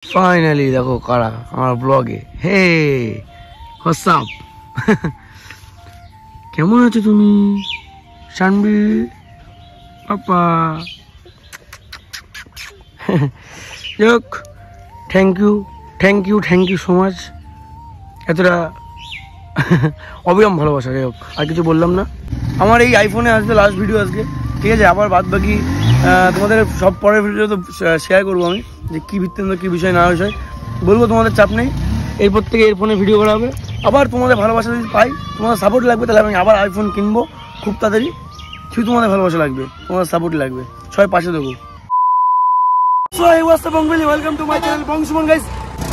Finally দেখো কারা আমার ব্লগে। হে হোয়াটসঅ্যাপ, কেমন আছো তুমি শানবি পাপা? যাক, থ্যাংক ইউ সো মাচ, এতটা অবিরাম ভালোবাসা। যাই হোক, আর কিছু বললাম না। আমার এই আইফোনে আসবে লাস্ট ভিডিও আজকে, ঠিক আছে? আবার বাদ বাকি তোমাদের সব পরের ভিডিও তো শেয়ার করবো আমি, যে কী বৃত্তান্ত কী বিষয় না বিষয় বলবো, তোমাদের চাপ নেই। এরপর থেকে এরফোনে ভিডিও করা হবে। আবার তোমাদের ভালোবাসা যদি পাই, তোমাদের সাপোর্ট লাগবে, তাহলে আমি আবার আইফোন কিনবো খুব তাড়াতাড়ি। শুধু তোমাদের ভালোবাসা লাগবে, তোমাদের সাপোর্ট লাগবে, সবাই পাশে দেবো। সো এই হোয়াটসঅ্যাপ বংবেলি, ওয়েলকাম টু মাই চ্যানেল বংশুমন গাইস।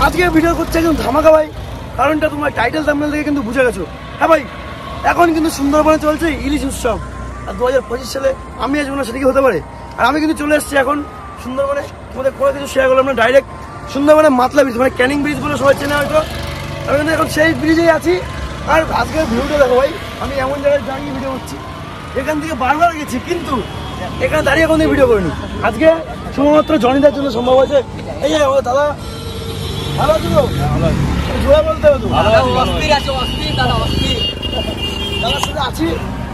আজকে ভিডিও করছে একদম ধামাকা ভাই, কারণটা তোমার টাইটেল থাম্বনেল থেকে কিন্তু বুঝে গেছো। হ্যাঁ ভাই, এখন কিন্তু সুন্দরবনে চলছে ইলিশ উৎসব, আর 2025 সালে আমি আসবো না সেটা কি হতে পারে? আর আমি কিন্তু চলে এসেছি এখন সুন্দরবনে। তোমাদের কোনো কিছু শেয়ার করলাম না, ডাইরেক্ট সুন্দরবনে মাতলা ব্রিজ, মানে ক্যানিং ব্রিজ বলে সবাই চেনে হয়তো। আমি কিন্তু এখন সেই ব্রিজেই আছি। আর আজকের ভিডিওটা দেখো ভাই, আমি এমন জায়গায় দাঁড়িয়ে ভিডিও করছি, এখান থেকে বারবার গেছি কিন্তু এখানে দাঁড়িয়ে কোনো ভিডিও করিনি। আজকে শুধুমাত্র জনিদার জন্য সম্ভব হয়েছে। এই যে আমাদের দাদা, ভালো আছো তো? জোরে বলতে হবে তো। দাদার সাথে আছি,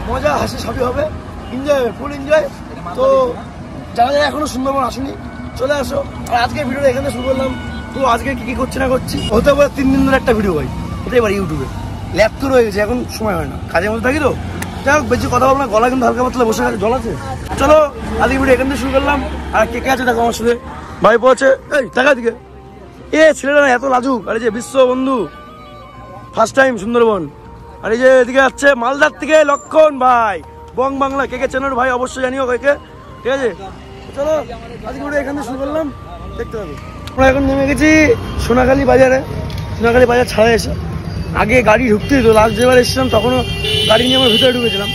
মজা হাসি সবই হবে, এনজয় হবে, ফুল এনজয়। তো যারা যারা এখনো সুন্দরবন আসেনি চলে আসো। আর আজকের ভিডিওটা এখানে শুরু করলাম। তো আজকে কী করছি না করছি হতে পারে 3 দিন ধরে একটা ভিডিও ভাই হতেই পারে ইউটিউবে। ল্যাপ তো রয়ে গেছে, এখন সময় হয় না, কাজের মধ্যে থাকি তো। যাই হোক, বেশি কথা বলবো না, গলা কিন্তু হালকা পাতলা বসে গেছে, জল আছে। চলো আজকে ভিডিও এখান থেকে শুরু করলাম। আর কে কে আছে দেখো আমার সাথে, ভাই পৌঁছে এই টাকা দিকে। ছেলেটা না এত লাজুক। আর এই যে বিশ্ব বন্ধু, ফার্স্ট টাইম সুন্দরবন। আর এই যে এদিকে আসছে মালদার থেকে লক্ষণ ভাই, বং বাংলা। কে কে চেনার ভাই অবশ্যই জানিও কে কে, ঠিক আছে? চলো আজকে ভিডিও এখান থেকে শুরু করলাম, দেখতে পাবো। আমরা এখন নেমে গেছি সোনাখালী বাজারে। সোনাখালী বাজার ছাড়া এসে আগে গাড়ি ঢুকতে দিত, লাস্ট যেবার এসেছিলাম তখনও গাড়ি নিয়ে আমরা ভিতরে ঢুকেছিলাম।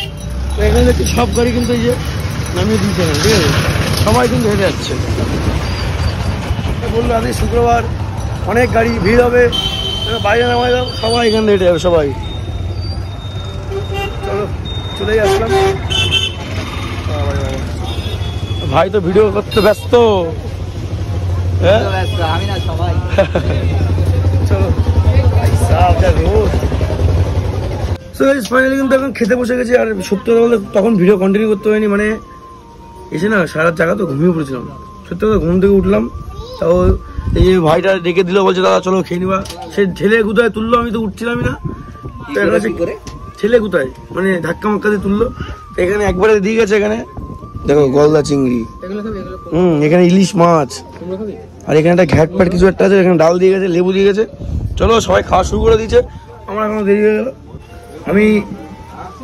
তো এখানে দেখছি সব গাড়ি কিন্তু এই যে নামিয়ে দিচ্ছে, ঠিক আছে? সবাই কিন্তু হেঁটে যাচ্ছে। বললো আজকে শুক্রবার, অনেক গাড়ি ভিড় হবে, বাইরে নামাই দাও, সবাই এখান থেকে হেঁটে যাবে সবাই। চলো চলেই আসলাম। ভাই তো ভিডিও করতে ব্যস্ত, হ্যাঁ আমি না সবাই। চলো ফাইনালি কিন্তু এখন খেতে বসে গেছি। আর সত্যি কথা বলতে তখন ভিডিও কন্টিনিউ করতে হয়নি, মানে এসে না সারা জায়গা তো ঘুমিয়ে পড়েছিলাম। সত্যি কথা ঘুম থেকে উঠলাম, তাও এই যে ভাইটা ডেকে দিল, বলছে দাদা চলো খেয়ে নিবা। সে ছেলে কোথায় তুললো, আমি তো উঠছিলামই না। ছেলে কোথায় মানে ধাক্কা মাক্কা দিয়ে তুললো। এখানে একবারে দিয়ে গেছে, এখানে দেখো গলদা চিংড়ি, এখানে ইলিশ মাছ, আর এখানে একটা ঘ্যাট প্যাট কিছু একটা আছে, এখানে ডাল দিয়ে গেছে, লেবু দিয়ে গেছে। চলো সবাই খাওয়া শুরু করে দিয়েছে, আমার এখনো দেরি হয়ে গেল। আমি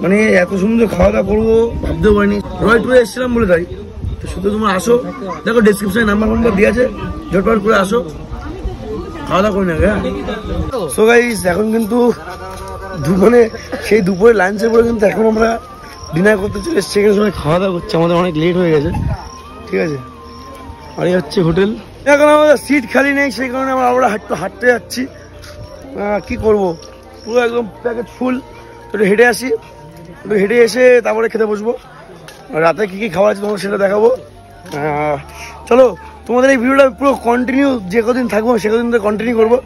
মানে এত সুন্দর খাওয়া দাওয়া করবো ভাবতেও পারিনি। রয় টুরে এসেছিলাম বলে তাই। তো শুধু তোমরা আসো, দেখো ডেসক্রিপশনে নাম্বার দিয়ে আছে, ঝটপট করে আসো, খাওয়া দাওয়া করি না। হ্যাঁ সো গাইস, এখন কিন্তু মানে সেই দুপুরে লাঞ্চের পরে কিন্তু এখন আমরা ডিনার করতে চলে এসেছি। এখানে সবাই খাওয়া দাওয়া করছে, আমাদের অনেক লেট হয়ে গেছে, ঠিক আছে? আর এই হচ্ছে হোটেল। এখন আমাদের সিট খালি নেই, সেই কারণে আমরা হাঁটতে যাচ্ছি। কি করব, পুরো একদম প্যাকেট ফুল। একটু হেঁটে আসি, একটু হেঁটে এসে তারপরে খেতে বসবো। রাতে কী কী খাওয়া আছে তোমাকে সেটা দেখাবো। চলো তোমাদের এই ভিডিওটা পুরো কন্টিনিউ, যে কদিন থাকবো সে কদিন তো কন্টিনিউ করবো।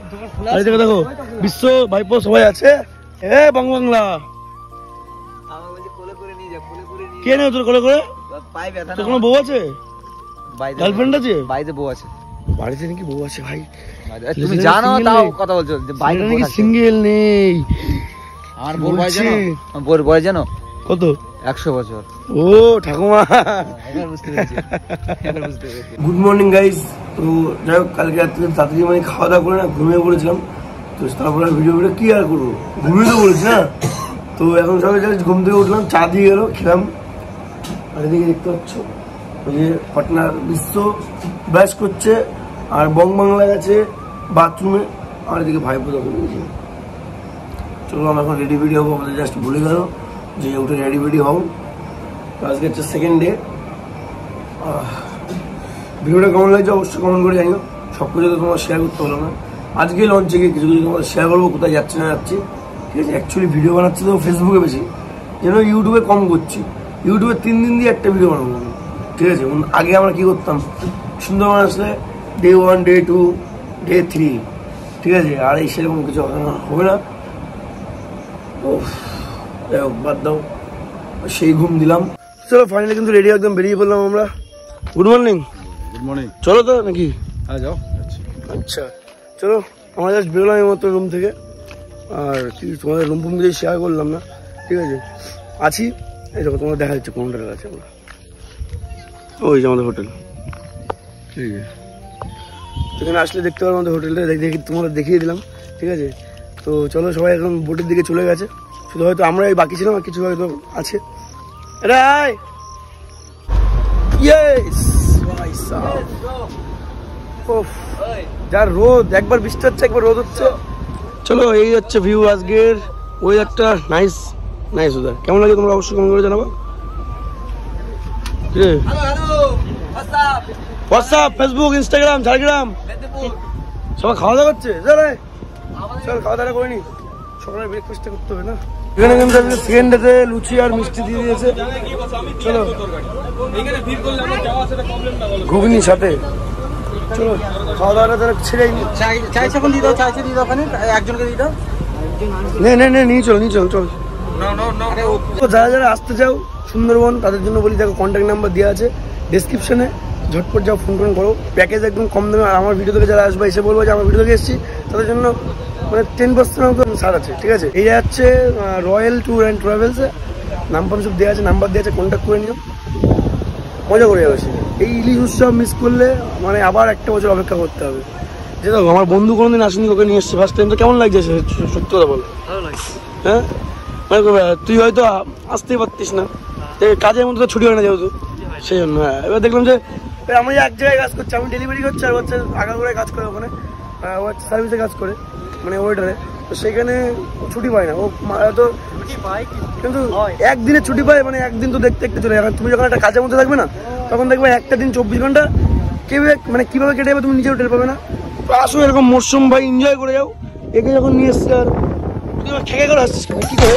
আর দেখো দেখো বিশ্ব ভাইপো সবাই আছে, বং বাংলা। কে নেই তোর কোলে করে? তোর কোনো বউ আছে, গার্লফ্রেন্ড আছে? বাড়িতে বউ আছে। বাড়িতে নাকি বউ আছে? ভাই তুমি জানো, তাও কথা বলছো যে বাইরে নাকি সিঙ্গেল নেই। আমার বউর বয়স জানো? বউর বয়স জানো কত? 100 বছর। ও ঠাকুমা, গুড মর্নিং গাইস। তো যাই হোক, কালকে রাত্রে তাড়াতাড়ি মানে খাওয়া দাওয়া করে না ঘুমিয়ে পড়েছিলাম। তো তারপরে ভিডিও কি আর করবো, ঘুমিয়ে তো বলেছি না। তো এখন সবাই ঘুম থেকে উঠলাম, চা দিয়ে গেলো, খেলাম। আর এদিকে দেখতে পাচ্ছ ওই যে পাটনার বিশ্ব ব্রাশ করছে, আর বং বাংলা গেছে বাথরুমে, আর এদিকে ভাইপো তখন গেছে। চলো আমরা এখন রেডি ভিডিও হবো, আমাদের জাস্ট বলে গেল যে উঠে রেডি ভিডিও হও। আজকে হচ্ছে সেকেন্ড ডে। ভিডিওটা কেমন লাগছে অবশ্যই কমেন্ট করে জানিও। সব কিছু তো তোমার শেয়ার করতে হলো না, আজকে লঞ্চে গিয়ে কিছু কিছু তোমার শেয়ার করবো, কোথায় যাচ্ছে না যাচ্ছি, ঠিক আছে? অ্যাকচুয়ালি ভিডিও বানাচ্ছি তো ফেসবুকে বেশি, যেন ইউটিউবে কম করছি। ইউটিউবে 3 দিন দিয়ে একটা ভিডিও বানাবো, ঠিক আছে? আগে আমরা কী করতাম, সুন্দরবন আসলে ডে 1 ডে 2 ডে 3, ঠিক আছে? আর এই সেরকম কিছু হবে না। ও বাদ দাও, সেই ঘুম দিলাম। চলো ফাইনালি কিন্তু রেডি একদম বেরিয়ে পড়লাম আমরা। Good morning. Good morning. চলো তো নাকি? হ্যাঁ যাও। আচ্ছা চলো, আমরা জাস্ট বেরোলাম এই মতো রুম থেকে। আর কি তোমাদের রুম ফুম কিছু শেয়ার করলাম না, ঠিক আছে? আছি এই দেখো, তোমাদের দেখা যাচ্ছে কোন হোটেল আছে আমরা। ওই যে আমাদের হোটেল, ঠিক আছে? এখানে আসলে দেখতে পারো আমাদের হোটেলটা, দেখি তোমাদের দেখিয়ে দিলাম, ঠিক আছে? তো চলো, সবাই এখন বোটের দিকে চলে গেছে, শুধু হয়তো আমরাই বাকি ছিলাম, আর কিছু হয়তো আছে। যার রোদ, একবার বৃষ্টি হচ্ছে একবার রোদ হচ্ছে। চলো, এই হচ্ছে ভিউ আজকের। ওয়েদারটা নাইস নাইস ওয়েদার। কেমন লাগে তোমরা অবশ্যই কমেন্ট করে জানাবো। হোয়াটসঅ্যাপ, ফেসবুক, ইনস্টাগ্রাম, ঝাড়গ্রাম সবাই খাওয়া দাওয়া করছে। চল খাওয়া দাওয়া করে নি, সকালে ব্রেকফাস্টটা করতে হবে না? এখানে কিন্তু সেকেন্ড ডেতে লুচি আর মিষ্টি দিয়ে দিয়েছে। চলো, ঘুগনির সাথে চলো খাওয়া দাওয়াটা তারা ছেড়েই নিয়ে চলো চল। যারা যারা আসতে চাও সুন্দরবন, তাদের জন্য বলি, দেখো কন্ট্যাক্ট নাম্বার দেওয়া আছে ডেসক্রিপশনে, ঝটপট যাও, ফোন কरो। প্যাকেজ একদম কম দামে। আর আমার ভিডিও থেকে যারা আসবে এসে বলবো যে আমার ভিডিও থেকে এসেছি, তাদের জন্য মানে 10% মতো ছাড় আছে, ঠিক আছে? এই যাচ্ছে রয়্যাল ট্যুর অ্যান্ড ট্রাভেলসে, নাম্বার সব দেওয়া আছে, নাম্বার দেওয়া আছে, কন্ট্যাক্ট করে নিও, মজা করে যাবে। এই ইলিশ উৎসব মিস করলে মানে আবার একটা বছর অপেক্ষা করতে হবে। যে দেখো, আমার বন্ধু কোনোদিন আসেনি, ওকে নিয়ে এসছে ফার্স্ট টাইম। তো কেমন লাগছে সত্যি কথা বল? ভালো লাগছে। হ্যাঁ, মানে তুই হয়তো আসতেই পারতিস না, কাজের মধ্যে তো ছুটি হয় না যেহেতু, সেই জন্য। হ্যাঁ, এবার দেখলাম যে আমি এক জায়গায় কাজ করছি, আমি ডেলিভারি করছি, আর হচ্ছে আগাগোড়ায় কাজ করে, ওখানে সার্ভিসে কাজ করে, মানে ওয়েটারে। তো সেখানে ছুটি পায় না ও, তো কিন্তু একদিনে ছুটি পায়, মানে একদিন তো দেখতে চলে যাবে। তুমি যখন একটা কাজের মধ্যে থাকবে না, তখন দেখবে একটা দিন 24 ঘন্টা কেউ মানে কিভাবে কেটে যাবে তুমি নিজেও টের পাবে না। তো আসো এরকম মরশুম ভাই, এনজয় করে যাও। একে যখন নিয়ে এসছে, আর তুই আমার খেকে করে আসছিস কি করে?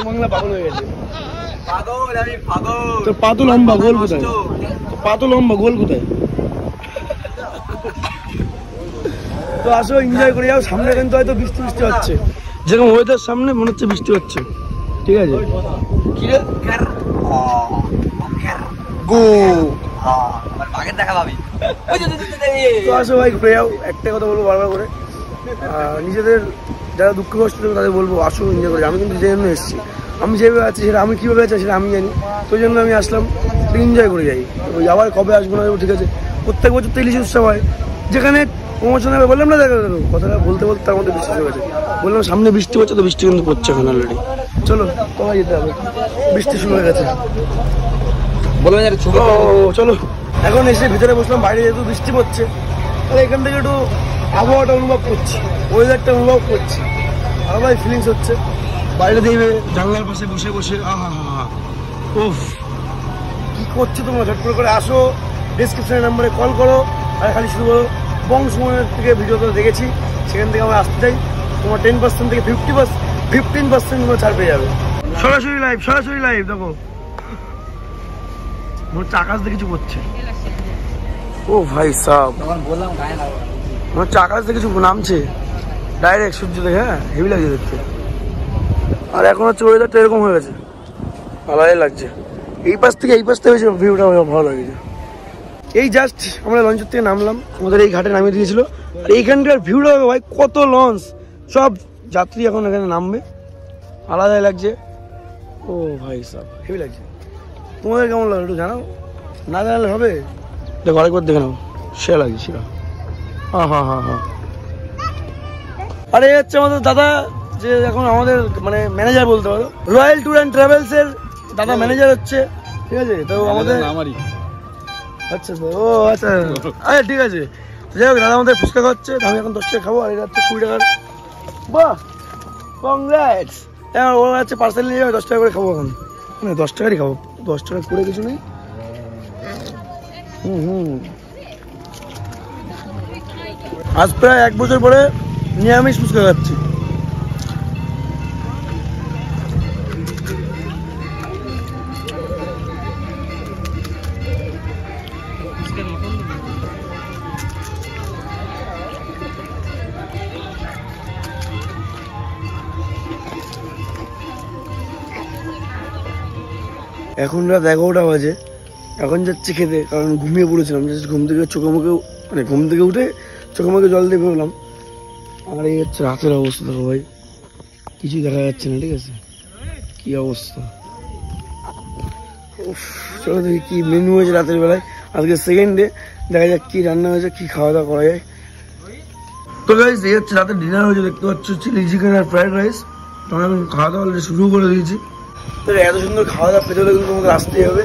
বাংলা পাগল হয়ে গেছে। তোর পা তো লম্বা, গোল কোথায়? পা তো লম্বা, গোল কোথায়? তো আসো, এনজয় করে যাও। সামনে কিন্তু হয়তো বৃষ্টি হচ্ছে, যেরকম ওয়েদার সামনে মনে হচ্ছে বৃষ্টি হচ্ছে, ঠিক আছে? তো আসো ভাই, ঘুরে যাও। একটা কথা বলবো বারবার করে, নিজেদের যারা দুঃখ কষ্ট তাদের বলবো আসো, এনজয় করে। আমি কিন্তু যে জন্য এসেছি, আমি যেভাবে আছি সেটা আমি কীভাবে আছি সেটা আমি জানি, তো জন্য আমি আসলাম, এনজয় করে যাই। আবার কবে আসবো না, ঠিক আছে? প্রত্যেক বছর তো ইলিশ উৎসব হয়, যেখানে প্রমোশন হবে। বললাম না, দেখো কথাটা বলতে বলতে তার মধ্যে বিশ্বাস হয়ে গেছে। বললাম সামনে বৃষ্টি হচ্ছে, তো বৃষ্টি কিন্তু পড়ছে এখন অলরেডি। চলো তোমায় যেতে হবে, বৃষ্টি শুরু হয়ে গেছে। চলো, এখন এসে ভিতরে বসলাম। বাইরে যেহেতু বৃষ্টি পড়ছে, তাহলে এখান থেকে একটু আবহাওয়াটা অনুভব করছি, ওয়েদারটা অনুভব করছি, আলাদা ফিলিংস হচ্ছে। বাইরে দেখবে জানলার পাশে বসে বসে, উফ কি করছো তোমরা? ঝট করে আসো, ডেসক্রিপশনের নাম্বারে কল করো, আর খালি শুরু করো। বংশমনের থেকে ভিডিওটা দেখেছি, সেখান থেকে আমরা আসতে চাই। তোমার 10% থেকে 15% তোমরা ছাড় পেয়ে যাবে। সরাসরি লাইভ দেখো, মনে হচ্ছে আকাশ দিয়ে কিছু করছে। ও ভাই সাহ, মনে হচ্ছে আকাশ দিয়ে কিছু নামছে ডাইরেক্ট সূর্য দেখে। হ্যাঁ, হেভি লাগছে দেখতে। আর এখন হচ্ছে ওয়েদারটা এরকম হয়ে গেছে, ভালোই লাগছে। এই পাশ থেকে বেশি ভিউটা ভালো লাগছে। এই জাস্ট আমরা লঞ্চের থেকে নামলাম, আমাদের এই ঘাটে নামিয়ে দিয়েছিল। আর এইখানকার ভিউটা ভাই, কত লঞ্চ, সব যাত্রী এখন এখানে নামবে, আলাদাই লাগছে। ও ভাই সাহ, হেভি লাগছে। তোমাদের কেমন লাগলো একটু জানাও, না জানালে হবে? দেখো আরেকবার দেখে নাও, সে লাগছে সেটা। হ্যাঁ। আরে হচ্ছে আমাদের দাদা, যে এখন আমাদের মানে ম্যানেজার বলতে পারো, রয়্যাল ট্যুর অ্যান্ড ট্রাভেলস এর দাদা ম্যানেজার হচ্ছে, ঠিক আছে? তো আমাদের আচ্ছা ও আচ্ছা, আরে ঠিক আছে। যাই হোক, দাদা আমাদের ফুচকা খাচ্ছে, আমি এখন 10 টাকা খাবো, আর এটা হচ্ছে 20 টাকার। বাহ, কংগ্রেটস। হ্যাঁ, ও হচ্ছে পার্সেল নিয়ে যাবে, 10 টাকা করে খাবো এখন, মানে 10 টাকারই খাবো, 10 টাকা করে কিছু নেই। আজ প্রায় 1 বছর পরে নিরামিষ ফুচকা খাচ্ছি। এখন রাত 11টা বাজে, এখন যাচ্ছি খেতে, কারণ ঘুমিয়ে পড়েছিলাম। জাস্ট ঘুম থেকে চোখে মুখে মানে ঘুম থেকে উঠে চোখে মুখে জল দিয়ে বেরোলাম। আর এই হচ্ছে রাতের অবস্থা, দেখো ভাই কিছুই দেখা যাচ্ছে না, ঠিক আছে কি অবস্থা। চলো দেখি কি মেনু হয়েছে রাতের বেলায়, আজকে সেকেন্ড ডে, দেখা যাক কি রান্না হয়েছে, কি খাওয়া দাওয়া করা যায়। তো গাইস এই হচ্ছে রাতের ডিনার হয়েছে, দেখতে পাচ্ছ চিলি চিকেন আর ফ্রাইড রাইস। তো আমি খাওয়া দাওয়া অলরেডি শুরু করে দিয়েছি। তো এত সুন্দর খাওয়া দাওয়া পেতে হলে কিন্তু তোমাকে আসতেই হবে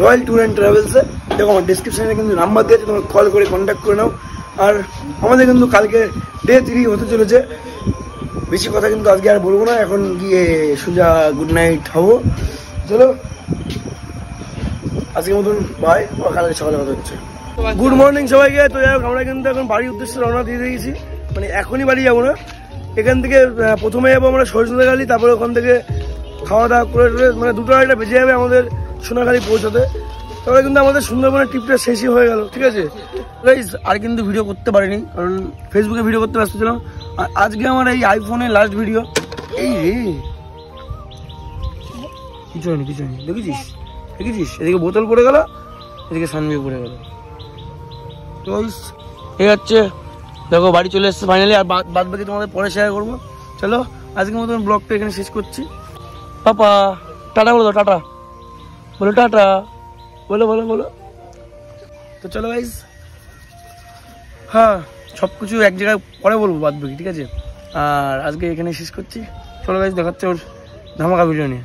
রয়্যাল ট্যুর অ্যান্ড ট্রাভেলসে। দেখো আমার ডিসক্রিপশনে কিন্তু নাম্বার দিয়েছে, তোমরা কল করে কন্ট্যাক্ট করে নাও। আর আমাদের কিন্তু কালকে ডে 3 হতে চলেছে। বেশি কথা কিন্তু আজকে আর বলবো না, এখন গিয়ে সোজা গুড নাইট হবো। চলো আজকের মতন বাই, কালকে সকালে কথা হচ্ছে। গুড মর্নিং সবাইকে। তো যাই হোক আমরা কিন্তু এখন বাড়ির উদ্দেশ্যে রওনা দিয়ে দিয়েছি, মানে এখনই বাড়ি যাবো না, এখান থেকে প্রথমে যাবো আমরা সরস্বতীখালি, তারপরে ওখান থেকে খাওয়া দাওয়া করে মানে 2টা বেজে যাবে আমাদের সোনাখালি পৌঁছাতে। তারপরে কিন্তু আমাদের সুন্দরবনের ট্রিপটা শেষই হয়ে গেল, ঠিক আছে গাইস। আর কিন্তু ভিডিও করতে পারিনি, কারণ ফেসবুকে ভিডিও করতে ব্যস্ত ছিলাম। আর আজকে আমার এই আইফোনের লাস্ট ভিডিও। এই রে কিছু হয়নি, কিছু হয়নি, দেখেছিস দেখেছিস, এদিকে বোতল পড়ে গেল, এদিকে সানভিউ পড়ে গেল। তো এই হচ্ছে দেখো বাড়ি চলে এসছে ফাইনালি। আর বাদ বাকি তোমাদের পরে শেয়ার করবো। চলো আজকের মতন ব্লগটা এখানে শেষ করছি। পাপা টাটা বলো, টাটা বলো, টাটা বলো বলো বলো। তো চলো গাইস, হ্যাঁ সব কিছু এক জায়গায় পরে বলবো বাদ বাকি, ঠিক আছে। আর আজকে এখানে শেষ করছি। চলো গাইস, দেখাচ্ছে ওর ধামাকা ভিডিও নিয়ে।